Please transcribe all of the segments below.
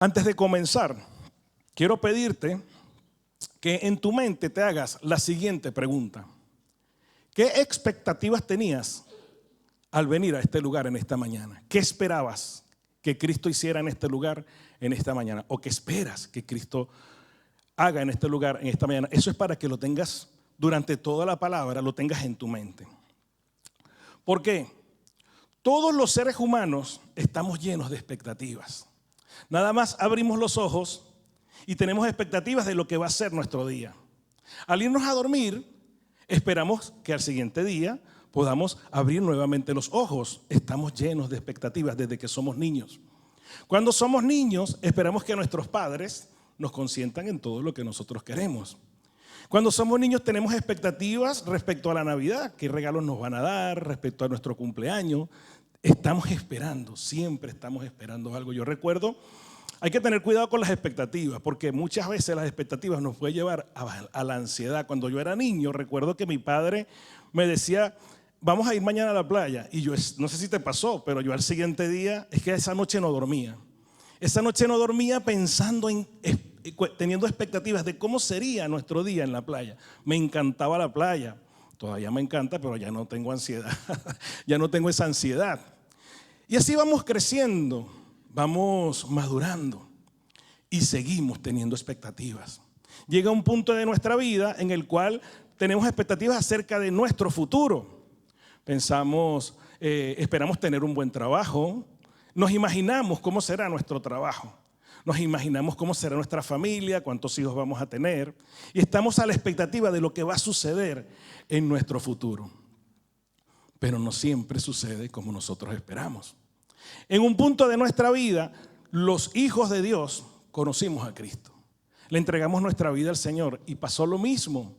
Antes de comenzar, quiero pedirte que en tu mente te hagas la siguiente pregunta. ¿Qué expectativas tenías al venir a este lugar en esta mañana? ¿Qué esperabas que Cristo hiciera en este lugar en esta mañana? ¿O qué esperas que Cristo haga en este lugar en esta mañana? Eso es para que lo tengas durante toda la palabra, lo tengas en tu mente. ¿Por qué? Todos los seres humanos estamos llenos de expectativas. Nada más abrimos los ojos y tenemos expectativas de lo que va a ser nuestro día. Al irnos a dormir, esperamos que al siguiente día podamos abrir nuevamente los ojos. Estamos llenos de expectativas desde que somos niños. Cuando somos niños, esperamos que nuestros padres nos consientan en todo lo que nosotros queremos. Cuando somos niños tenemos expectativas respecto a la Navidad, qué regalos nos van a dar, respecto a nuestro cumpleaños. Estamos esperando, siempre estamos esperando algo. Yo recuerdo, hay que tener cuidado con las expectativas, porque muchas veces las expectativas nos pueden llevar a la ansiedad. Cuando yo era niño, recuerdo que mi padre me decía, vamos a ir mañana a la playa. Y yo, no sé si te pasó, pero yo al siguiente día, es que esa noche no dormía. Esa noche no dormía pensando teniendo expectativas de cómo sería nuestro día en la playa. Me encantaba la playa, todavía me encanta, pero ya no tengo ansiedad, ya no tengo esa ansiedad. Y así vamos creciendo, vamos madurando y seguimos teniendo expectativas. Llega un punto de nuestra vida en el cual tenemos expectativas acerca de nuestro futuro. Pensamos, esperamos tener un buen trabajo, nos imaginamos cómo será nuestro trabajo. Nos imaginamos cómo será nuestra familia, cuántos hijos vamos a tener y estamos a la expectativa de lo que va a suceder en nuestro futuro. Pero no siempre sucede como nosotros esperamos. En un punto de nuestra vida, los hijos de Dios conocimos a Cristo. Le entregamos nuestra vida al Señor y pasó lo mismo.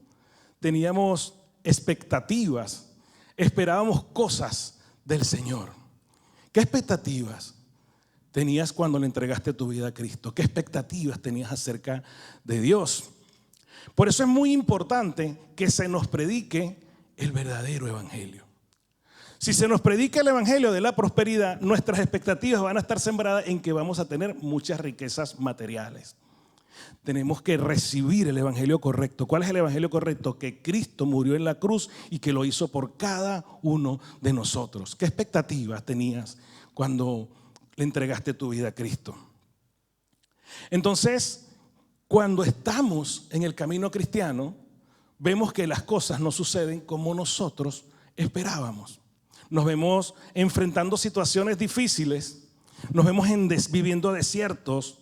Teníamos expectativas, esperábamos cosas del Señor. ¿Qué expectativas tenías cuando le entregaste tu vida a Cristo? ¿Qué expectativas tenías acerca de Dios? Por eso es muy importante que se nos predique el verdadero evangelio. Si se nos predica el evangelio de la prosperidad, nuestras expectativas van a estar sembradas en que vamos a tener muchas riquezas materiales. Tenemos que recibir el evangelio correcto. ¿Cuál es el evangelio correcto? Que Cristo murió en la cruz y que lo hizo por cada uno de nosotros. ¿Qué expectativas tenías cuando le entregaste tu vida a Cristo? Entonces, cuando estamos en el camino cristiano, vemos que las cosas no suceden como nosotros esperábamos. Nos vemos enfrentando situaciones difíciles, nos vemos viviendo desiertos,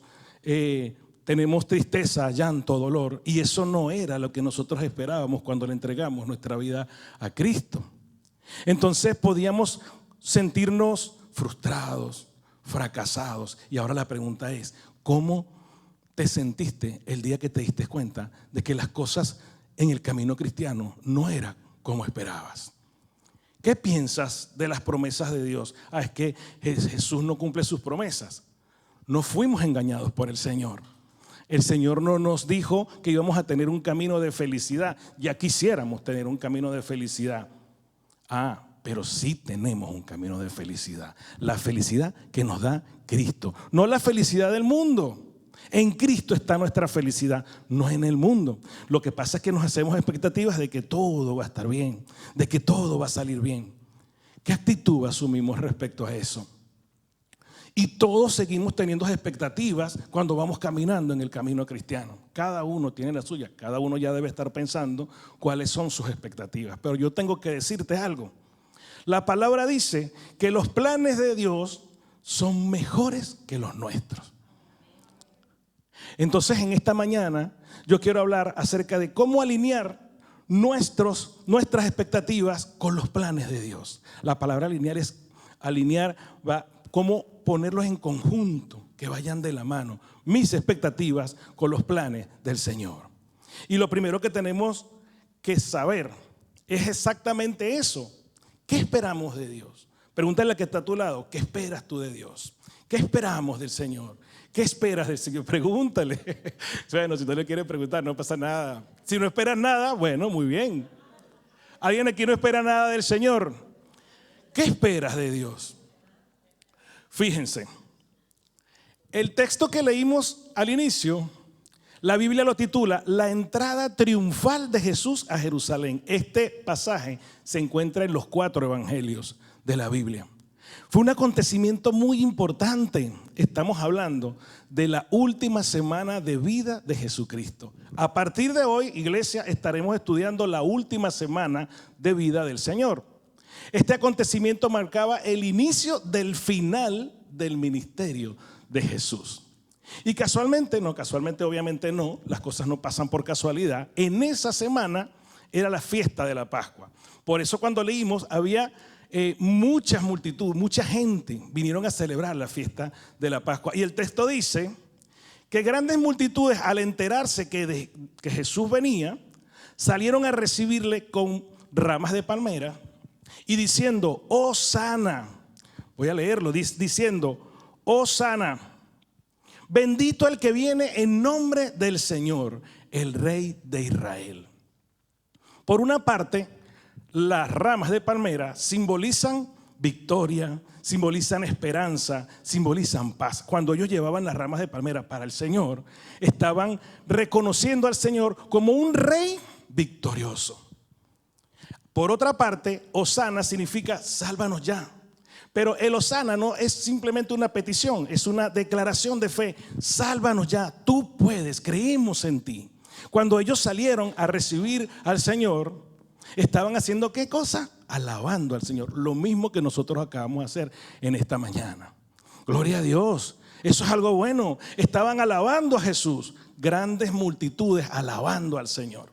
tenemos tristeza, llanto, dolor, y eso no era lo que nosotros esperábamos cuando le entregamos nuestra vida a Cristo. Entonces podíamos sentirnos frustrados, fracasados. Y ahora la pregunta es, ¿cómo te sentiste el día que te diste cuenta de que las cosas en el camino cristiano no eran como esperabas? ¿Qué piensas de las promesas de Dios? Es que Jesús no cumple sus promesas. No fuimos engañados por el Señor. El Señor no nos dijo que íbamos a tener un camino de felicidad. Ya quisiéramos tener un camino de felicidad. Pero sí tenemos un camino de felicidad. La felicidad que nos da Cristo. No la felicidad del mundo. En Cristo está nuestra felicidad, no en el mundo. Lo que pasa es que nos hacemos expectativas de que todo va a estar bien, de que todo va a salir bien. ¿Qué actitud asumimos respecto a eso? Y todos seguimos teniendo expectativas cuando vamos caminando en el camino cristiano. Cada uno tiene la suya, cada uno ya debe estar pensando cuáles son sus expectativas. Pero yo tengo que decirte algo. La palabra dice que los planes de Dios son mejores que los nuestros. Entonces en esta mañana yo quiero hablar acerca de cómo alinear nuestras expectativas con los planes de Dios. La palabra alinear es alinear, cómo ponerlos en conjunto, que vayan de la mano, mis expectativas con los planes del Señor. Y lo primero que tenemos que saber es exactamente eso. ¿Qué esperamos de Dios? Pregúntale al que está a tu lado, ¿qué esperas tú de Dios? ¿Qué esperamos del Señor? ¿Qué esperas del Señor? Pregúntale. Bueno, si no le quieres preguntar, no pasa nada. Si no esperas nada, bueno, muy bien. ¿Alguien aquí no espera nada del Señor? ¿Qué esperas de Dios? Fíjense, El texto que leímos al inicio, la Biblia lo titula La entrada triunfal de Jesús a Jerusalén. Este pasaje se encuentra en los 4 evangelios de la Biblia. Fue un acontecimiento muy importante. Estamos hablando de la última semana de vida de Jesucristo. A partir de hoy, iglesia, estaremos estudiando la última semana de vida del Señor. Este acontecimiento marcaba el inicio del final del ministerio de Jesús. Y casualmente, obviamente no, las cosas no pasan por casualidad. En esa semana era la fiesta de la Pascua. Por eso cuando leímos había mucha multitud, mucha gente vinieron a celebrar la fiesta de la Pascua. Y el texto dice que grandes multitudes, al enterarse que Jesús venía, salieron a recibirle con ramas de palmera y diciendo, Hosana, voy a leerlo, diciendo, Hosana, bendito el que viene en nombre del Señor, el Rey de Israel. Por una parte, las ramas de palmera simbolizan victoria, simbolizan esperanza, simbolizan paz. Cuando ellos llevaban las ramas de palmera para el Señor, estaban reconociendo al Señor como un rey victorioso. Por otra parte, Hosana significa sálvanos ya. Pero el Hosana no es simplemente una petición, es una declaración de fe. Sálvanos ya, tú puedes, creemos en ti. Cuando ellos salieron a recibir al Señor, estaban haciendo ¿qué cosa? Alabando al Señor. Lo mismo que nosotros acabamos de hacer en esta mañana. Gloria a Dios. Eso es algo bueno. Estaban alabando a Jesús. Grandes multitudes alabando al Señor.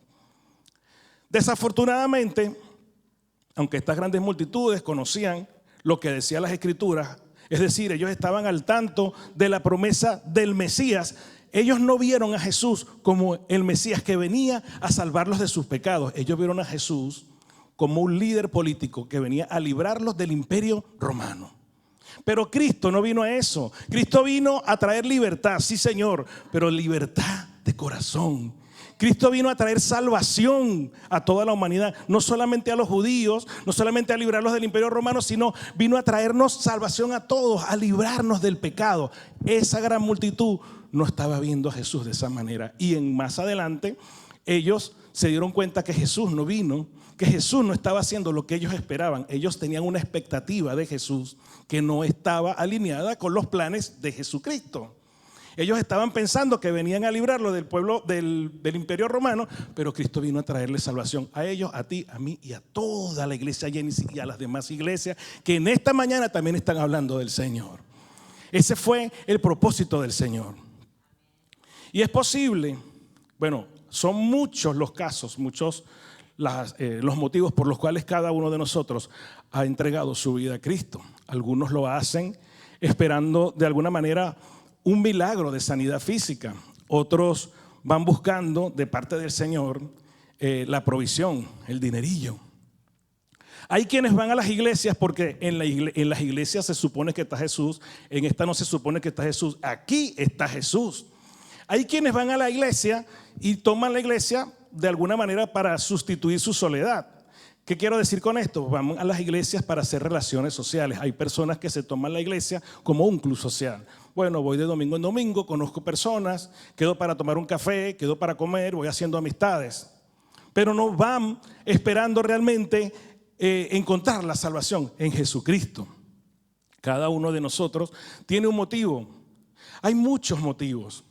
Desafortunadamente, aunque estas grandes multitudes conocían lo que decían las Escrituras, es decir, ellos estaban al tanto de la promesa del Mesías, ellos no vieron a Jesús como el Mesías que venía a salvarlos de sus pecados. Ellos vieron a Jesús como un líder político que venía a librarlos del imperio romano. Pero Cristo no vino a eso. Cristo vino a traer libertad, sí Señor, pero libertad de corazón. Cristo vino a traer salvación a toda la humanidad, no solamente a los judíos, no solamente a librarlos del imperio romano, sino vino a traernos salvación a todos, a librarnos del pecado. Esa gran multitud no estaba viendo a Jesús de esa manera. Y más adelante ellos se dieron cuenta que Jesús no vino, que Jesús no estaba haciendo lo que ellos esperaban. Ellos tenían una expectativa de Jesús que no estaba alineada con los planes de Jesucristo. Ellos estaban pensando que venían a librarlo del pueblo del imperio romano, pero Cristo vino a traerle salvación a ellos, a ti, a mí y a toda la iglesia Génesis y a las demás iglesias que en esta mañana también están hablando del Señor. Ese fue el propósito del Señor. Y es posible, bueno, son muchos los casos, muchos los motivos por los cuales cada uno de nosotros ha entregado su vida a Cristo. Algunos lo hacen esperando de alguna manera un milagro de sanidad física. Otros van buscando de parte del Señor la provisión, el dinerillo. Hay quienes van a las iglesias porque en las iglesias se supone que está Jesús, en esta no se supone que está Jesús, aquí está Jesús. Hay quienes van a la iglesia y toman la iglesia de alguna manera para sustituir su soledad. ¿Qué quiero decir con esto? Vamos a las iglesias para hacer relaciones sociales. Hay personas que se toman la iglesia como un club social. Bueno, voy de domingo en domingo, conozco personas, quedo para tomar un café, quedo para comer, voy haciendo amistades. Pero no van esperando realmente encontrar la salvación en Jesucristo. Cada uno de nosotros tiene un motivo. Hay muchos motivos.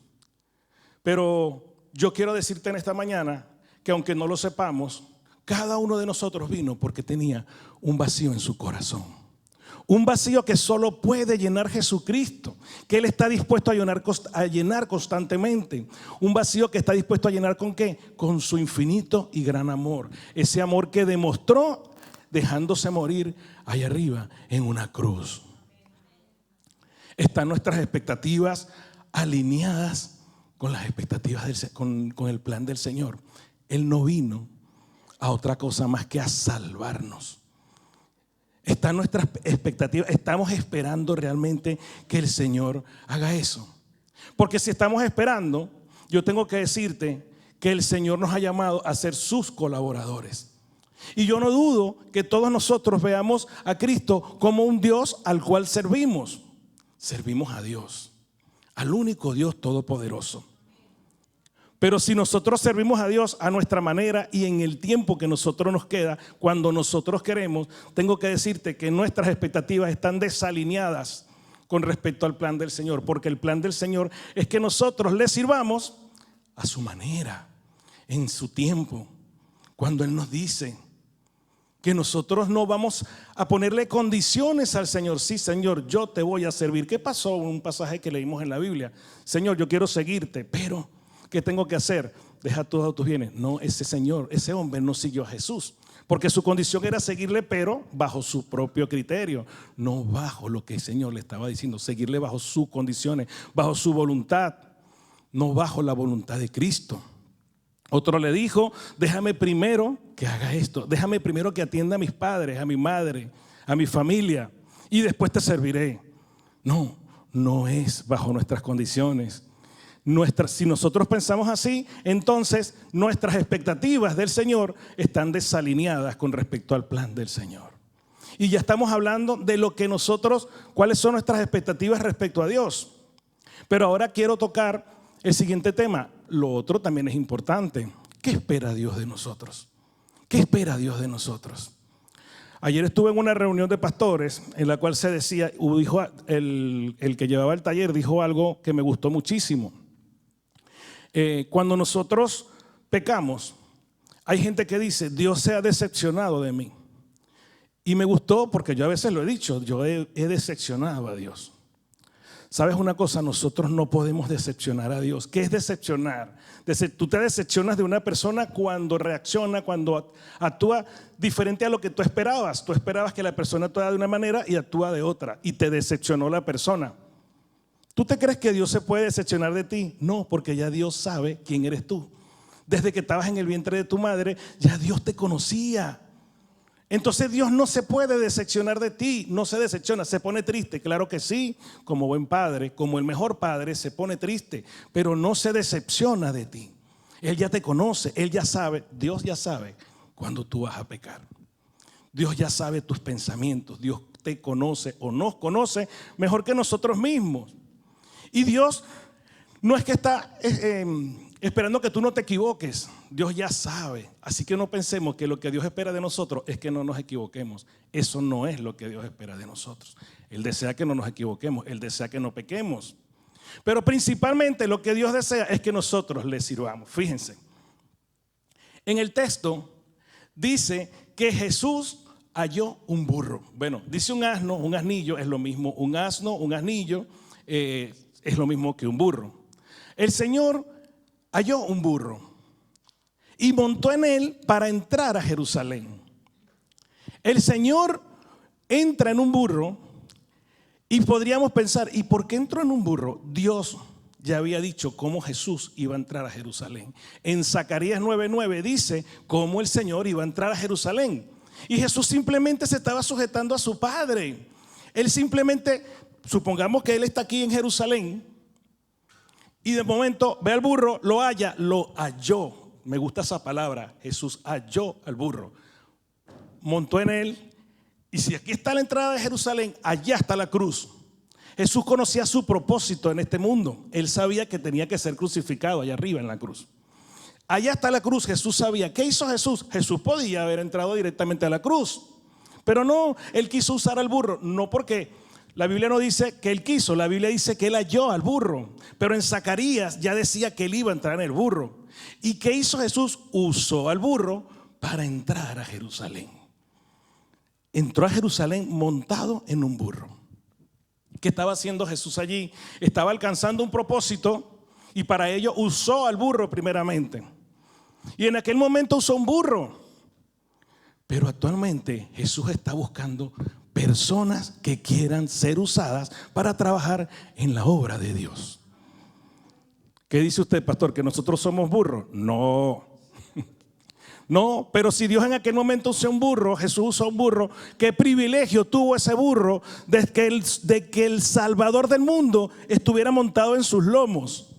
Pero yo quiero decirte en esta mañana que aunque no lo sepamos, cada uno de nosotros vino porque tenía un vacío en su corazón. Un vacío que solo puede llenar Jesucristo, que Él está dispuesto a llenar constantemente. Un vacío que está dispuesto a llenar ¿con qué? Con su infinito y gran amor. Ese amor que demostró dejándose morir allá arriba en una cruz. Están nuestras expectativas alineadas con las expectativas con el plan del Señor. Él no vino a otra cosa más que a salvarnos. Están nuestras expectativas, estamos esperando realmente que el Señor haga eso. Porque si estamos esperando, yo tengo que decirte que el Señor nos ha llamado a ser sus colaboradores. Y yo no dudo que todos nosotros veamos a Cristo como un Dios al cual servimos. Servimos a Dios. al único Dios todopoderoso. Pero si nosotros servimos a Dios a nuestra manera y en el tiempo que nosotros nos queda, cuando nosotros queremos, tengo que decirte que nuestras expectativas están desalineadas con respecto al plan del Señor, porque el plan del Señor es que nosotros le sirvamos a su manera, en su tiempo, cuando Él nos dice que nosotros no vamos a ponerle condiciones al Señor. Sí, Señor, yo te voy a servir. ¿Qué pasó en un pasaje que leímos en la Biblia? Señor, yo quiero seguirte, pero ¿qué tengo que hacer? Deja todos tus bienes. No, ese señor, ese hombre no siguió a Jesús, porque su condición era seguirle, pero bajo su propio criterio, no bajo lo que el Señor le estaba diciendo, seguirle bajo sus condiciones, bajo su voluntad, no bajo la voluntad de Cristo. Otro le dijo, déjame primero que haga esto, déjame primero que atienda a mis padres, a mi madre, a mi familia, y después te serviré. No, no es bajo nuestras condiciones. Si nosotros pensamos así, entonces nuestras expectativas del Señor están desalineadas con respecto al plan del Señor. Y ya estamos hablando de lo que nosotros, cuáles son nuestras expectativas respecto a Dios. Pero ahora quiero tocar el siguiente tema. Lo otro también es importante. ¿Qué espera Dios de nosotros? ¿Qué espera Dios de nosotros? Ayer estuve en una reunión de pastores en la cual se decía, el que llevaba el taller dijo algo que me gustó muchísimo. Cuando nosotros pecamos, hay gente que dice, Dios se ha decepcionado de mí. Y me gustó porque yo a veces lo he dicho, yo he decepcionado a Dios. ¿Sabes una cosa? Nosotros no podemos decepcionar a Dios. ¿Qué es decepcionar? Tú te decepcionas de una persona cuando reacciona, cuando actúa diferente a lo que tú esperabas. Tú esperabas que la persona actuara de una manera y actúa de otra. Y te decepcionó la persona. ¿Tú te crees que Dios se puede decepcionar de ti? No, porque ya Dios sabe quién eres tú. Desde que estabas en el vientre de tu madre, ya Dios te conocía. Entonces Dios no se puede decepcionar de ti, no se decepciona, se pone triste. Claro que sí, como buen padre, como el mejor padre, se pone triste, pero no se decepciona de ti. Él ya te conoce, Él ya sabe, Dios ya sabe cuando tú vas a pecar. Dios ya sabe tus pensamientos, Dios te conoce o nos conoce mejor que nosotros mismos. Y Dios no es que está esperando que tú no te equivoques. Dios ya sabe. Así que no pensemos que lo que Dios espera de nosotros es que no nos equivoquemos. Eso no es lo que Dios espera de nosotros. Él desea que no nos equivoquemos. Él desea que no pequemos. Pero principalmente lo que Dios desea es que nosotros le sirvamos. Fíjense. En el texto dice que Jesús halló un burro. Bueno, dice un asno, un asnillo es lo mismo. Un asno, un asnillo es lo mismo que un burro. El Señor halló un burro y montó en él para entrar a Jerusalén. El Señor entra en un burro y podríamos pensar, ¿y por qué entró en un burro? Dios ya había dicho cómo Jesús iba a entrar a Jerusalén. En Zacarías 9:9 dice cómo el Señor iba a entrar a Jerusalén. Y Jesús simplemente se estaba sujetando a su Padre. Él simplemente, supongamos que Él está aquí en Jerusalén y de momento ve al burro, lo halló. Me gusta esa palabra, Jesús halló al burro. Montó en él y si aquí está la entrada de Jerusalén, allá está la cruz. Jesús conocía su propósito en este mundo. Él sabía que tenía que ser crucificado allá arriba en la cruz. Allá está la cruz, Jesús sabía. ¿Qué hizo Jesús? Jesús podía haber entrado directamente a la cruz, pero no, Él quiso usar al burro, no porque la Biblia no dice que Él quiso, la Biblia dice que Él halló al burro. Pero en Zacarías ya decía que Él iba a entrar en el burro. ¿Y qué hizo Jesús? Usó al burro para entrar a Jerusalén. Entró a Jerusalén montado en un burro. ¿Qué estaba haciendo Jesús allí? Estaba alcanzando un propósito y para ello usó al burro primeramente. Y en aquel momento usó un burro. Pero actualmente Jesús está buscando personas que quieran ser usadas para trabajar en la obra de Dios. ¿Qué dice usted, pastor? ¿Que nosotros somos burros? No. No, pero si Dios en aquel momento usó un burro, Jesús usó un burro, ¿qué privilegio tuvo ese burro de que el Salvador del mundo estuviera montado en sus lomos?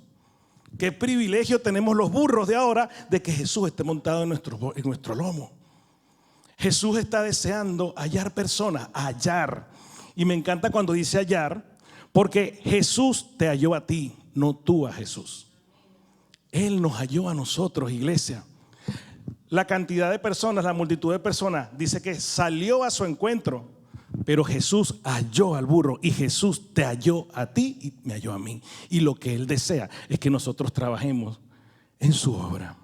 ¿Qué privilegio tenemos los burros de ahora de que Jesús esté montado en nuestro lomo? Jesús está deseando hallar personas, hallar. Y me encanta cuando dice hallar, Porque Jesús te halló a ti, no tú a Jesús. Él nos halló a nosotros, iglesia. La cantidad de personas, la multitud de personas, dice que salió a su encuentro, pero Jesús halló al burro y Jesús te halló a ti y me halló a mí. Y lo que Él desea es que nosotros trabajemos en su obra,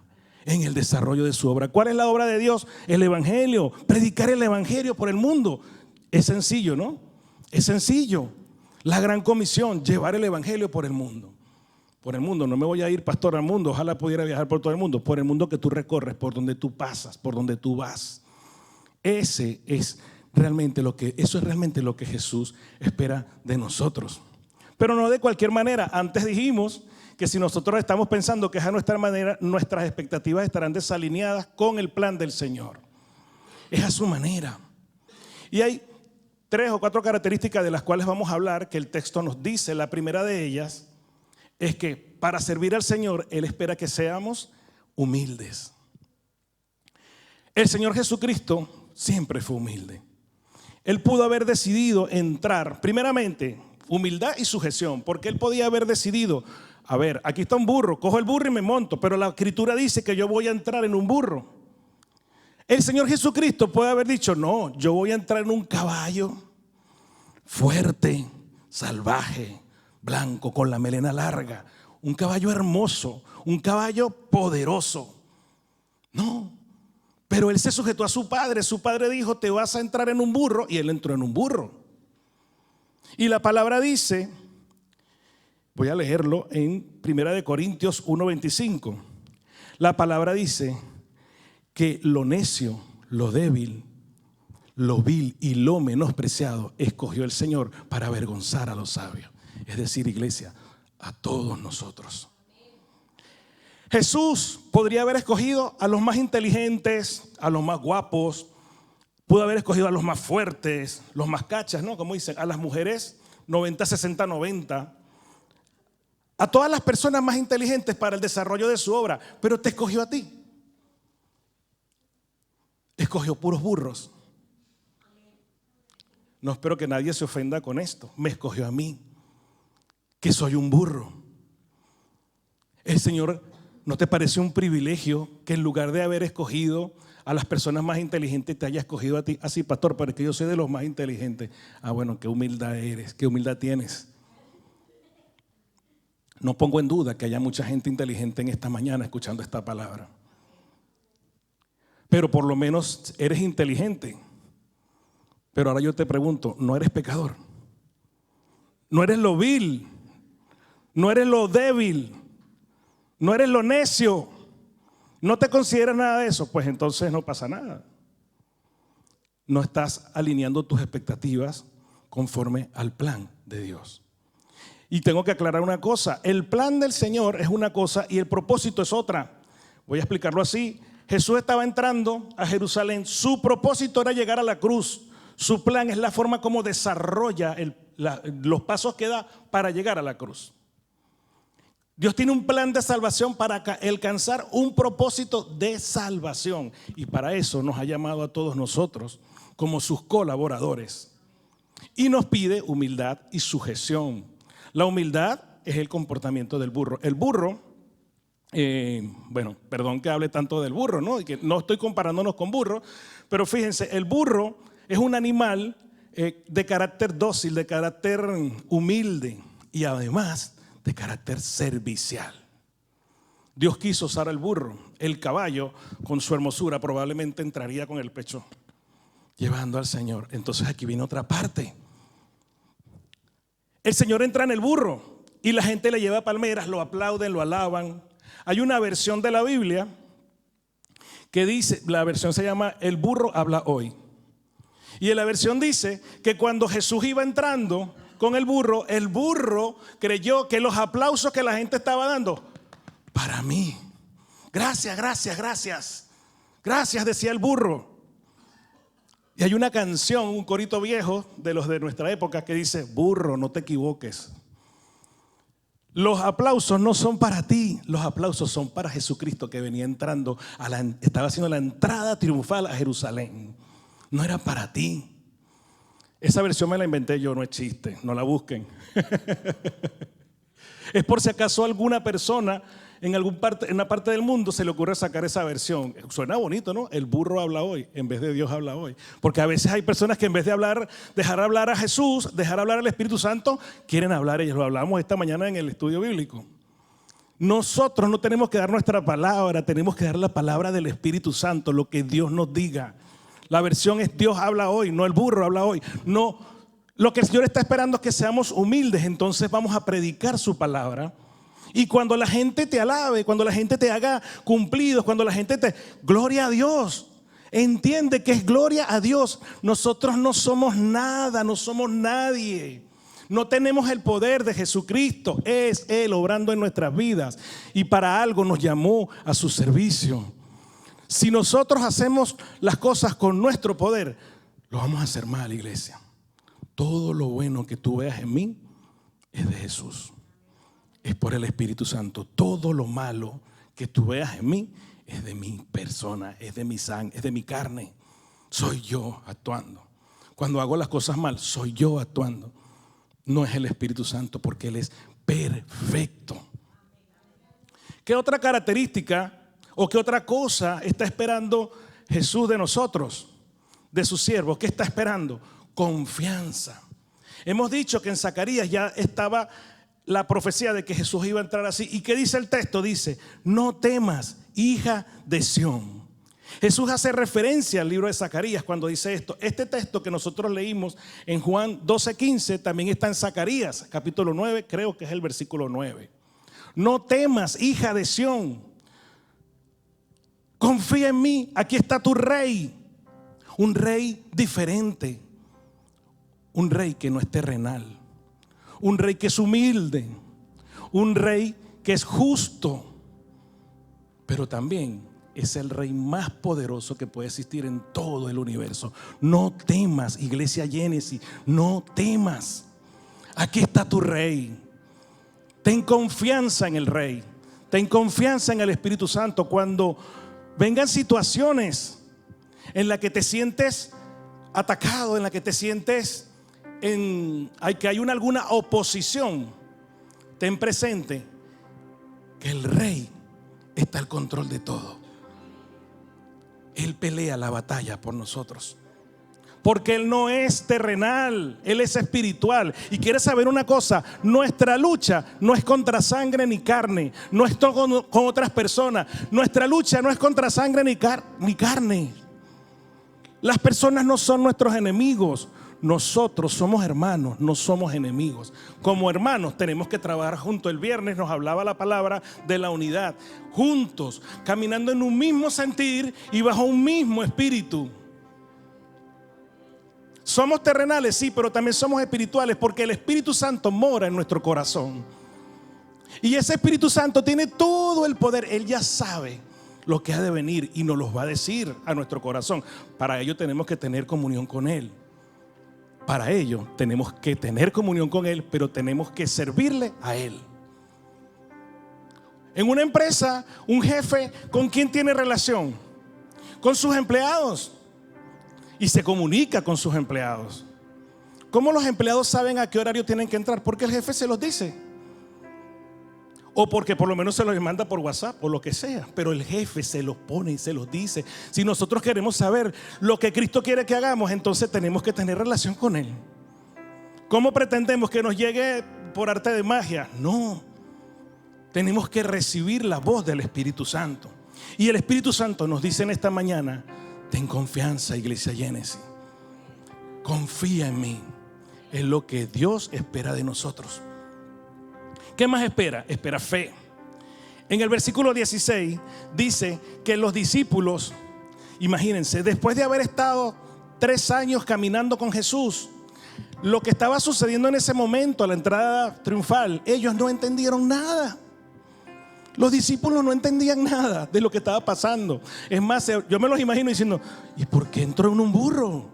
en el desarrollo de su obra. ¿Cuál es la obra de Dios? El evangelio, predicar el evangelio por el mundo. Es sencillo, ¿no? Es sencillo. La gran comisión, llevar el evangelio por el mundo. Por el mundo, no me voy a ir, pastor, al mundo. Ojalá pudiera viajar por todo el mundo. Por el mundo que tú recorres, por donde tú pasas, por donde tú vas. Eso es realmente lo que Jesús espera de nosotros. Pero no de cualquier manera. Antes dijimos que si nosotros estamos pensando que es a nuestra manera, nuestras expectativas estarán desalineadas con el plan del Señor. Es a su manera. Y hay 3 o 4 características de las cuales vamos a hablar que el texto nos dice. La primera de ellas es que para servir al Señor, Él espera que seamos humildes. El Señor Jesucristo siempre fue humilde. Él pudo haber decidido entrar, primeramente, humildad y sujeción, porque Él podía haber decidido, a ver, aquí está un burro, cojo el burro y me monto, pero la Escritura dice que yo voy a entrar en un burro. El Señor Jesucristo puede haber dicho, no, yo voy a entrar en un caballo fuerte, salvaje, blanco, con la melena larga, un caballo hermoso, un caballo poderoso. No, pero Él se sujetó a su padre dijo, te vas a entrar en un burro, y Él entró en un burro. Y la palabra dice, voy a leerlo en 1 Corintios 1:25. La palabra dice que lo necio, lo débil, lo vil y lo menospreciado escogió el Señor para avergonzar a los sabios. Es decir, iglesia, a todos nosotros. Jesús podría haber escogido a los más inteligentes, a los más guapos, pudo haber escogido a los más fuertes, los más cachas, ¿no? Como dicen, a las mujeres 90, 60, 90. A todas las personas más inteligentes para el desarrollo de su obra, pero te escogió a ti. Escogió puros burros. No espero que nadie se ofenda con esto. Me escogió a mí, que soy un burro. El Señor, ¿no te parece un privilegio que en lugar de haber escogido a las personas más inteligentes te haya escogido a ti? Así, pastor, pero es que yo soy de los más inteligentes. Ah, bueno, qué humildad eres, qué humildad tienes. No pongo en duda que haya mucha gente inteligente en esta mañana escuchando esta palabra. Pero por lo menos eres inteligente. Pero ahora yo te pregunto, ¿no eres pecador? ¿No eres lo vil? ¿No eres lo débil? ¿No eres lo necio? ¿No te consideras nada de eso? Pues entonces no pasa nada. No estás alineando tus expectativas conforme al plan de Dios. Y tengo que aclarar una cosa, el plan del Señor es una cosa y el propósito es otra. Voy a explicarlo así. Jesús estaba entrando a Jerusalén, su propósito era llegar a la cruz. Su plan es la forma como desarrolla los pasos que da para llegar a la cruz. Dios tiene un plan de salvación para alcanzar un propósito de salvación. Y para eso nos ha llamado a todos nosotros como sus colaboradores. Y nos pide humildad y sujeción. La humildad es el comportamiento del burro. El burro, bueno, perdón que hable tanto del burro, ¿no? Y que no estoy comparándonos con burro, pero fíjense, el burro es un animal de carácter dócil, de carácter humilde y además de carácter servicial. Dios quiso usar al burro. El caballo, con su hermosura, probablemente entraría con el pecho llevando al Señor. Entonces aquí viene otra parte. El Señor entra en el burro y la gente le lleva palmeras, lo aplauden, lo alaban. Hay una versión de la Biblia que dice, la versión se llama El burro habla hoy. Y en la versión dice que cuando Jesús iba entrando con el burro creyó que los aplausos que la gente estaba dando, para mí, gracias, gracias, gracias, gracias, decía el burro. Y hay una canción, un corito viejo de los de nuestra época que dice, burro, no te equivoques. Los aplausos no son para ti, los aplausos son para Jesucristo que venía entrando, estaba haciendo la entrada triunfal a Jerusalén. No era para ti. Esa versión me la inventé yo, no es chiste, no la busquen. Es por si acaso alguna persona en una parte del mundo se le ocurre sacar esa versión. Suena bonito, ¿no? El burro habla hoy en vez de Dios habla hoy. Porque a veces hay personas que en vez de dejar hablar a Jesús, dejar hablar al Espíritu Santo, quieren hablar ellos. Lo hablamos esta mañana en el estudio bíblico. Nosotros no tenemos que dar nuestra palabra, tenemos que dar la palabra del Espíritu Santo, lo que Dios nos diga. La versión es Dios habla hoy, no el burro habla hoy. No, lo que el Señor está esperando es que seamos humildes, entonces vamos a predicar su palabra. Y cuando la gente te alabe, cuando la gente te haga cumplidos, cuando la gente te... Gloria a Dios. Entiende que es gloria a Dios. Nosotros no somos nada, no somos nadie. No tenemos el poder de Jesucristo. Es Él obrando en nuestras vidas. Y para algo nos llamó a su servicio. Si nosotros hacemos las cosas con nuestro poder, lo vamos a hacer mal, iglesia. Todo lo bueno que tú veas en mí es de Jesús. Es por el Espíritu Santo. Todo lo malo que tú veas en mí es de mi persona, es de mi sangre, es de mi carne. Soy yo actuando. Cuando hago las cosas mal, soy yo actuando. No es el Espíritu Santo, porque Él es perfecto. ¿Qué otra característica o qué otra cosa está esperando Jesús de nosotros, de sus siervos? ¿Qué está esperando? Confianza. Hemos dicho que en Zacarías ya estaba la profecía de que Jesús iba a entrar así. ¿Y qué dice el texto? Dice: no temas, hija de Sión. Jesús hace referencia al libro de Zacarías cuando dice esto. Este texto que nosotros leímos en Juan 12:15 también está en Zacarías, capítulo 9, creo que es el versículo 9. No temas, hija de Sión. Confía en mí, aquí está tu rey. Un rey diferente. Un rey que no es terrenal. Un rey que es humilde. Un rey que es justo. Pero también es el rey más poderoso que puede existir en todo el universo. No temas, iglesia Génesis, no temas. Aquí está tu rey. Ten confianza en el rey. Ten confianza en el Espíritu Santo. Cuando vengan situaciones en las que te sientes atacado, en las que te sientes que hay alguna oposición, ten presente que el rey está al control de todo. Él pelea la batalla por nosotros, porque Él no es terrenal, Él es espiritual. Y quieres saber una cosa: nuestra lucha no es contra sangre ni carne, no es con otras personas. Nuestra lucha no es contra sangre ni carne. Las personas no son nuestros enemigos. Nosotros somos hermanos, no somos enemigos. Como hermanos tenemos que trabajar juntos. El viernes nos hablaba la palabra de la unidad. Juntos, caminando en un mismo sentir y bajo un mismo espíritu. Somos terrenales, sí, pero también somos espirituales, porque el Espíritu Santo mora en nuestro corazón. Y ese Espíritu Santo tiene todo el poder. Él ya sabe lo que ha de venir y nos los va a decir a nuestro corazón. Para ello tenemos que tener comunión con Él. Para ello tenemos que tener comunión con Él, pero tenemos que servirle a Él. En una empresa, un jefe, ¿con quién tiene relación? Con sus empleados. Y se comunica con sus empleados. ¿Cómo los empleados saben a qué horario tienen que entrar? Porque el jefe se los dice. O porque por lo menos se los manda por WhatsApp o lo que sea. Pero el jefe se los pone y se los dice. Si nosotros queremos saber lo que Cristo quiere que hagamos, entonces tenemos que tener relación con Él. ¿Cómo pretendemos que nos llegue por arte de magia? No. Tenemos que recibir la voz del Espíritu Santo. Y el Espíritu Santo nos dice en esta mañana: ten confianza, iglesia Génesis. Confía en mí. Es lo que Dios espera de nosotros. ¿Qué más espera? Espera fe. En el versículo 16 dice que los discípulos, imagínense, después de haber estado 3 años caminando con Jesús, lo que estaba sucediendo en ese momento a la entrada triunfal, ellos no entendieron nada. Los discípulos no entendían nada de lo que estaba pasando. Es más, yo me los imagino diciendo: ¿y por qué entró en un burro?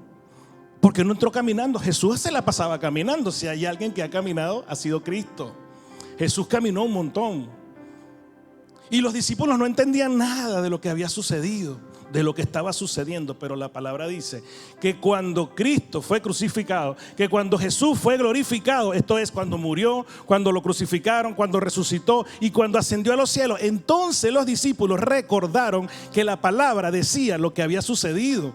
¿Por qué no entró caminando? Jesús se la pasaba caminando. Si hay alguien que ha caminado, ha sido Cristo. Jesús caminó un montón. Y los discípulos no entendían nada de lo que había sucedido. de lo que estaba sucediendo, pero la palabra dice que cuando Cristo fue crucificado, que cuando Jesús fue glorificado, esto es cuando murió, cuando lo crucificaron, cuando resucitó y cuando ascendió a los cielos, entonces los discípulos recordaron que la palabra decía lo que había sucedido.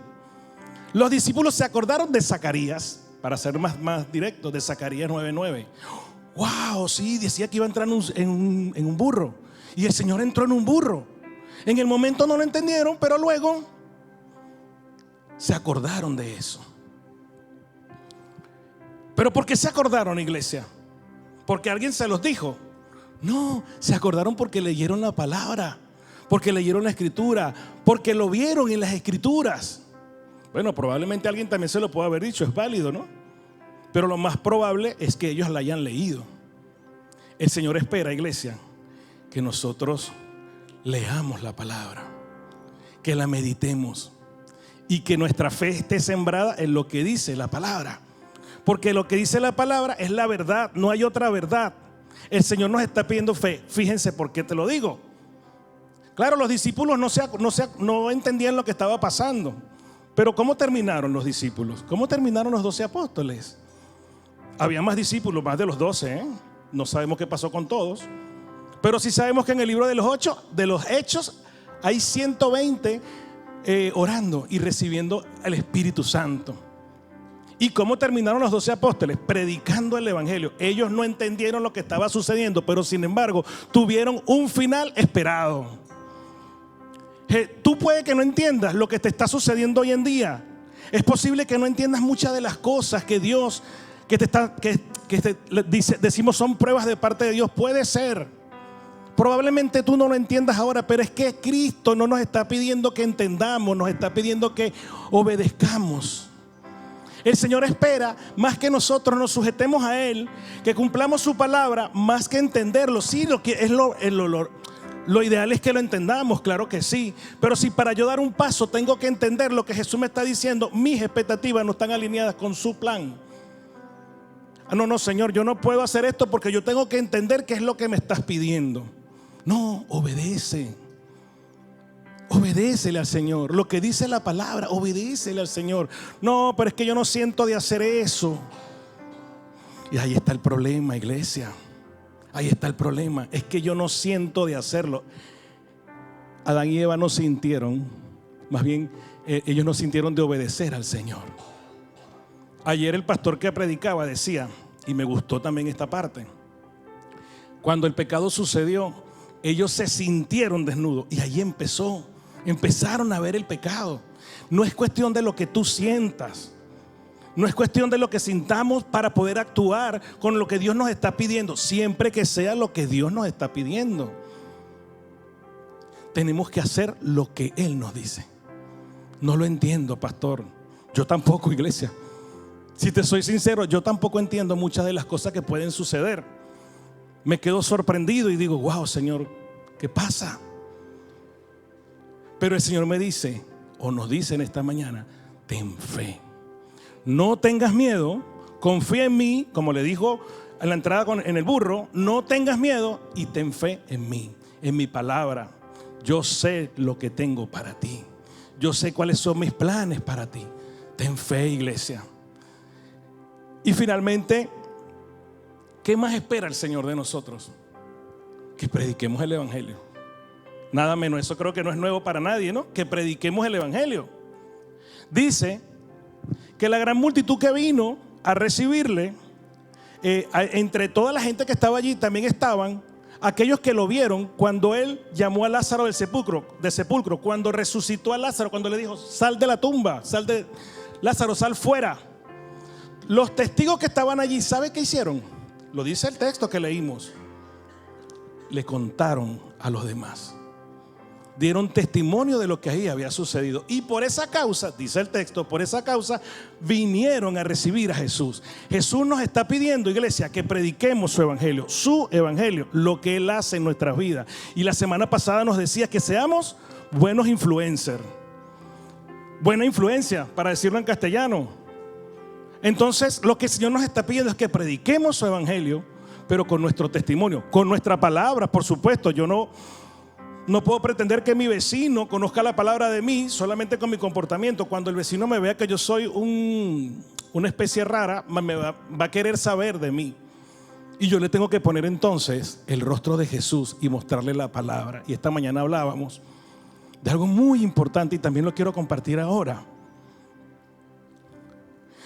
Los discípulos se acordaron de Zacarías, para ser más directo, de Zacarías 9:9. Wow, sí, decía que iba a entrar en un burro, y el Señor entró en un burro. En el momento no lo entendieron, pero luego se acordaron de eso. ¿Pero por qué se acordaron, iglesia? ¿Porque alguien se los dijo? No, se acordaron porque leyeron la palabra, porque leyeron la escritura, porque lo vieron en las escrituras. Bueno, probablemente alguien también se lo puede haber dicho, es válido, ¿no? Pero lo más probable es que ellos la hayan leído. El Señor espera, iglesia, que nosotros leamos la palabra, que la meditemos y que nuestra fe esté sembrada en lo que dice la palabra, porque lo que dice la palabra es la verdad, no hay otra verdad. El Señor nos está pidiendo fe. Fíjense por qué te lo digo. Claro, los discípulos no entendían lo que estaba pasando, pero ¿cómo terminaron los discípulos? ¿Cómo terminaron los 12 apóstoles? Había más discípulos, más de los 12, No sabemos qué pasó con todos. Pero sí sabemos que en el libro de los Hechos hay 120 orando y recibiendo el Espíritu Santo. ¿Y cómo terminaron los 12 apóstoles? Predicando el Evangelio. Ellos no entendieron lo que estaba sucediendo, pero sin embargo tuvieron un final esperado. Tú puede que no entiendas lo que te está sucediendo hoy en día. Es posible que no entiendas muchas de las cosas que Dios decimos son pruebas de parte de Dios. Puede ser. Probablemente tú no lo entiendas ahora, pero es que Cristo no nos está pidiendo que entendamos, nos está pidiendo que obedezcamos. El Señor espera más que nosotros nos sujetemos a Él, que cumplamos su palabra, más que entenderlo. Sí, lo ideal es que lo entendamos, claro que sí. Pero si para yo dar un paso tengo que entender lo que Jesús me está diciendo, mis expectativas no están alineadas con su plan. No, Señor, yo no puedo hacer esto porque yo tengo que entender qué es lo que me estás pidiendo. No, obedece. Obedécele al Señor. Lo que dice la palabra, obedécele al Señor. No, pero es que yo no siento de hacer eso. Y ahí está el problema, iglesia. Ahí está el problema. Es que yo no siento de hacerlo. Adán y Eva no sintieron, más bien ellos no sintieron de obedecer al Señor. Ayer el pastor que predicaba decía, y me gustó también esta parte, cuando el pecado sucedió, ellos se sintieron desnudos y ahí empezaron a ver el pecado. No es cuestión de lo que tú sientas, no es cuestión de lo que sintamos para poder actuar con lo que Dios nos está pidiendo, siempre que sea lo que Dios nos está pidiendo. Tenemos que hacer lo que Él nos dice. No lo entiendo, pastor. Yo tampoco, iglesia. Si te soy sincero, yo tampoco entiendo muchas de las cosas que pueden suceder. Me quedo sorprendido y digo, wow, Señor, ¿qué pasa? Pero el Señor me dice, o nos dice en esta mañana, ten fe. No tengas miedo, confía en mí, como le dijo en la entrada en el burro, no tengas miedo y ten fe en mí, en mi palabra. Yo sé lo que tengo para ti. Yo sé cuáles son mis planes para ti. Ten fe, iglesia. Y finalmente, ¿qué más espera el Señor de nosotros? Que prediquemos el Evangelio. Nada menos, eso creo que no es nuevo para nadie, ¿no? Que prediquemos el Evangelio. Dice que la gran multitud que vino a recibirle, entre toda la gente que estaba allí también estaban aquellos que lo vieron cuando él llamó a Lázaro del sepulcro, cuando resucitó a Lázaro, cuando le dijo, sal de la tumba, Lázaro, sal fuera. Los testigos que estaban allí, ¿sabe qué hicieron? Lo dice el texto que leímos. Le contaron a los demás. Dieron testimonio de lo que ahí había sucedido. Y por esa causa, dice el texto, por esa causa vinieron a recibir a Jesús. Jesús nos está pidiendo, iglesia, que prediquemos su evangelio, lo que Él hace en nuestras vidas. Y la semana pasada nos decía que seamos buenos influencers. Buena influencia, para decirlo en castellano. Entonces, lo que el Señor nos está pidiendo es que prediquemos su evangelio, pero con nuestro testimonio, con nuestra palabra, por supuesto. Yo no No puedo pretender que mi vecino conozca la palabra de mí solamente con mi comportamiento. Cuando el vecino me vea que yo soy una especie rara, va a querer saber de mí. Y yo le tengo que poner entonces el rostro de Jesús y mostrarle la palabra. Y esta mañana hablábamos de algo muy importante y también lo quiero compartir ahora.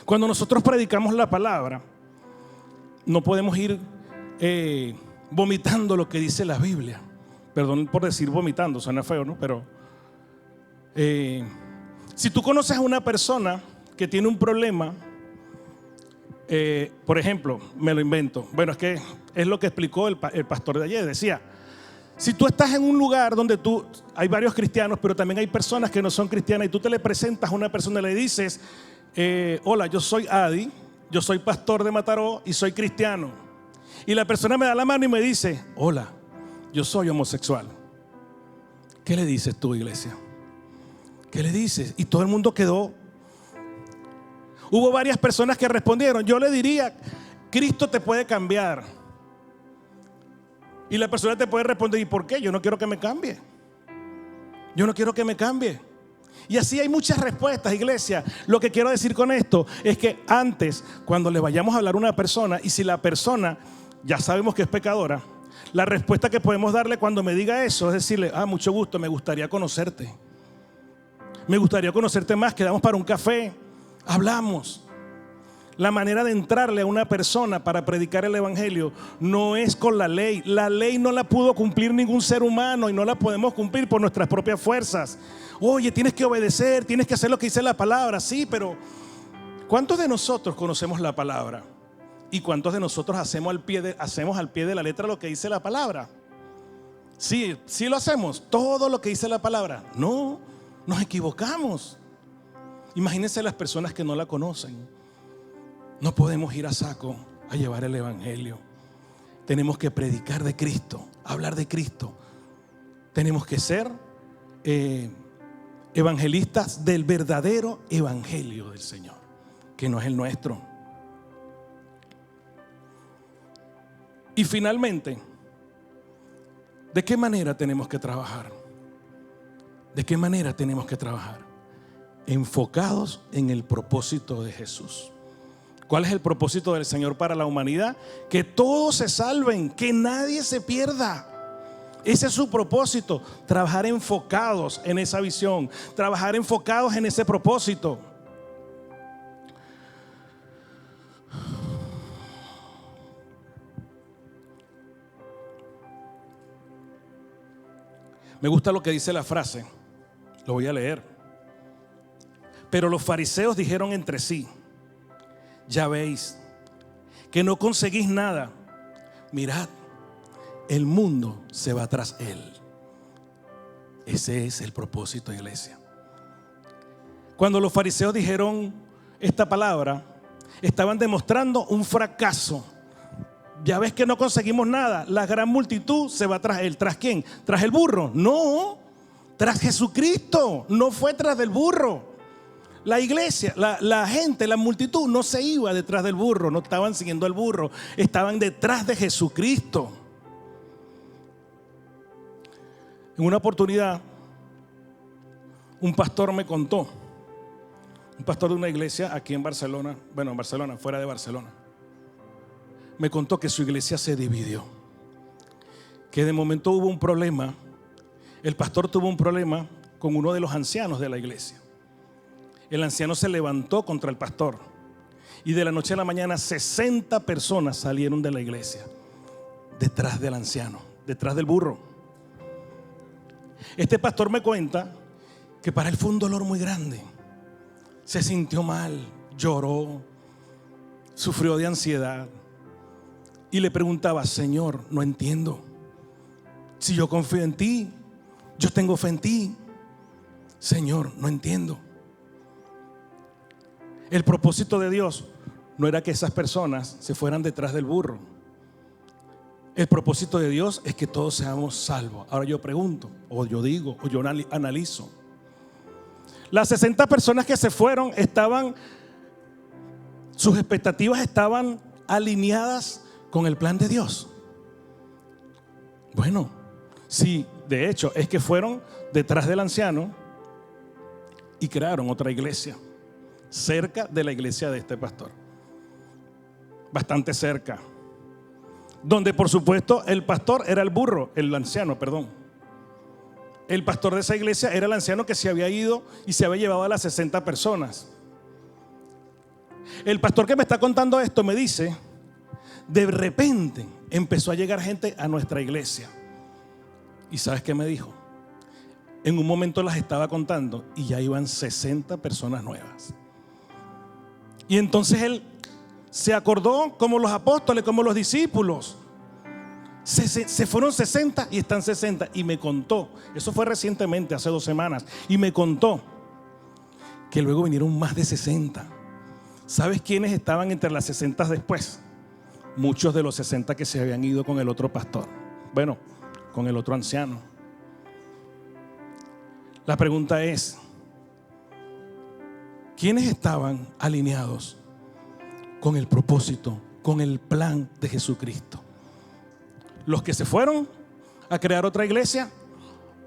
Cuando nosotros predicamos la palabra, no podemos ir vomitando lo que dice la Biblia. Perdón por decir vomitando, suena feo, ¿no? Pero si tú conoces a una persona que tiene un problema, por ejemplo, me lo invento. Bueno, es que es lo que explicó el pastor de ayer. Decía, si tú estás en un lugar donde hay varios cristianos, pero también hay personas que no son cristianas, y tú te le presentas a una persona y le dices, hola, yo soy Adi, yo soy pastor de Mataró y soy cristiano. Y la persona me da la mano y me dice, hola, yo soy homosexual. ¿Qué le dices tú, iglesia? ¿Qué le dices? Y todo el mundo quedó. Hubo varias personas que respondieron. Yo le diría, Cristo te puede cambiar. Y la persona te puede responder, ¿y por qué? Yo no quiero que me cambie. Yo no quiero que me cambie. Y así hay muchas respuestas, iglesia. Lo que quiero decir con esto es que antes, cuando le vayamos a hablar a una persona, y si la persona ya sabemos que es pecadora, la respuesta que podemos darle cuando me diga eso es decirle, mucho gusto, me gustaría conocerte. Me gustaría conocerte más, quedamos para un café, hablamos. La manera de entrarle a una persona para predicar el evangelio no es con la ley. La ley no la pudo cumplir ningún ser humano y no la podemos cumplir por nuestras propias fuerzas. Oye, tienes que obedecer, tienes que hacer lo que dice la palabra. Sí, pero ¿cuántos de nosotros conocemos la palabra? ¿Y cuántos de nosotros hacemos al pie de la letra lo que dice la palabra? Sí lo hacemos, todo lo que dice la palabra. No, nos equivocamos. Imagínense las personas que no la conocen. No podemos ir a saco a llevar el evangelio. Tenemos que predicar de Cristo, hablar de Cristo. Tenemos que ser evangelistas del verdadero evangelio del Señor, que no es el nuestro. Y finalmente, ¿de qué manera tenemos que trabajar? ¿De qué manera tenemos que trabajar? Enfocados en el propósito de Jesús. ¿Cuál es el propósito del Señor para la humanidad? Que todos se salven, que nadie se pierda. Ese es su propósito, trabajar enfocados en esa visión, trabajar enfocados en ese propósito. Me gusta lo que dice la frase, lo voy a leer. Pero los fariseos dijeron entre sí, ya veis que no conseguís nada. Mirad, el mundo se va tras él. Ese es el propósito, iglesia. Cuando los fariseos dijeron esta palabra, estaban demostrando un fracaso. Ya ves que no conseguimos nada. La gran multitud se va tras él. ¿Tras quién? ¿Tras el burro? No, tras Jesucristo. No fue tras del burro. La iglesia, la gente, la multitud no se iba detrás del burro. No estaban siguiendo al burro. Estaban detrás de Jesucristo. En una oportunidad, un pastor me contó. Un pastor de una iglesia aquí en Barcelona. Bueno, en Barcelona, fuera de Barcelona. Me contó que su iglesia se dividió, que de momento hubo un problema. El pastor tuvo un problema con uno de los ancianos de la iglesia. El anciano se levantó contra el pastor y de la noche a la mañana 60 personas salieron de la iglesia detrás del anciano, detrás del burro. Este pastor me cuenta que para él fue un dolor muy grande. Se sintió mal, lloró, sufrió de ansiedad. Y le preguntaba, Señor, no entiendo. Si yo confío en ti, yo tengo fe en ti. Señor, no entiendo. El propósito de Dios no era que esas personas se fueran detrás del burro. El propósito de Dios es que todos seamos salvos. Ahora yo pregunto, o yo digo, o yo analizo. Las 60 personas que se fueron sus expectativas estaban alineadas con el plan de Dios. Bueno, si De hecho, es que fueron detrás del anciano y crearon otra iglesia, cerca de la iglesia de este pastor. Bastante cerca. Donde por supuesto el pastor era el anciano, perdón. El pastor de esa iglesia era el anciano que se había ido y se había llevado a las 60 personas. El pastor que me está contando esto me dice, de repente empezó a llegar gente a nuestra iglesia. ¿Y sabes qué me dijo? En un momento las estaba contando y ya iban 60 personas nuevas. Y entonces él se acordó como los apóstoles, como los discípulos. Se fueron 60 y están 60. Y me contó, eso fue recientemente, hace 2 semanas. Y me contó que luego vinieron más de 60. ¿Sabes quiénes estaban entre las 60 después? Muchos de los 60 que se habían ido con el otro pastor. Bueno, con el otro anciano. La pregunta es, ¿quiénes estaban alineados con el propósito, con el plan de Jesucristo? ¿Los que se fueron a crear otra iglesia?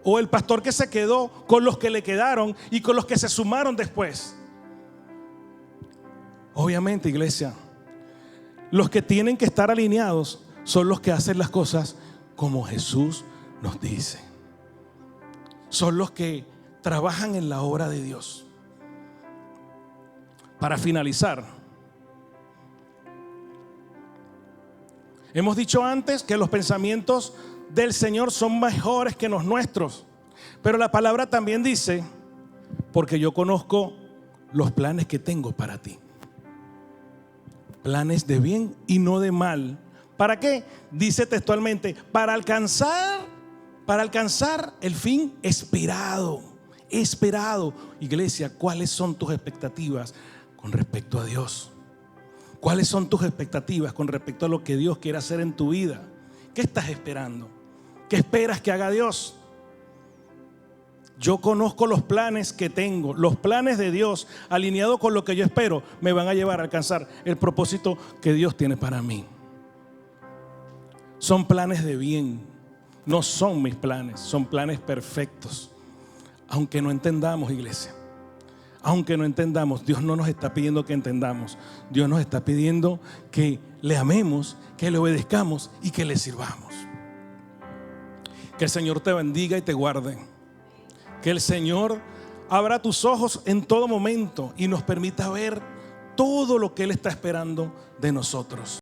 ¿O el pastor que se quedó con los que le quedaron y con los que se sumaron después? Obviamente, iglesia, los que tienen que estar alineados son los que hacen las cosas como Jesús nos dice. Son los que trabajan en la obra de Dios. Para finalizar, hemos dicho antes que los pensamientos del Señor son mejores que los nuestros. Pero la palabra también dice, porque yo conozco los planes que tengo para ti. Planes de bien y no de mal. ¿Para qué? Dice textualmente, para alcanzar el fin esperado. Esperado. Iglesia, ¿cuáles son tus expectativas con respecto a Dios? ¿Cuáles son tus expectativas con respecto a lo que Dios quiere hacer en tu vida? ¿Qué estás esperando? ¿Qué esperas que haga Dios? Yo conozco los planes que tengo. Los planes de Dios alineados con lo que yo espero me van a llevar a alcanzar el propósito que Dios tiene para mí. Son planes de bien. No son mis planes, son planes perfectos. Aunque no entendamos, iglesia. Aunque no entendamos, Dios no nos está pidiendo que entendamos. Dios nos está pidiendo que le amemos, que le obedezcamos y que le sirvamos. Que el Señor te bendiga y te guarde. Que el Señor abra tus ojos en todo momento y nos permita ver todo lo que Él está esperando de nosotros.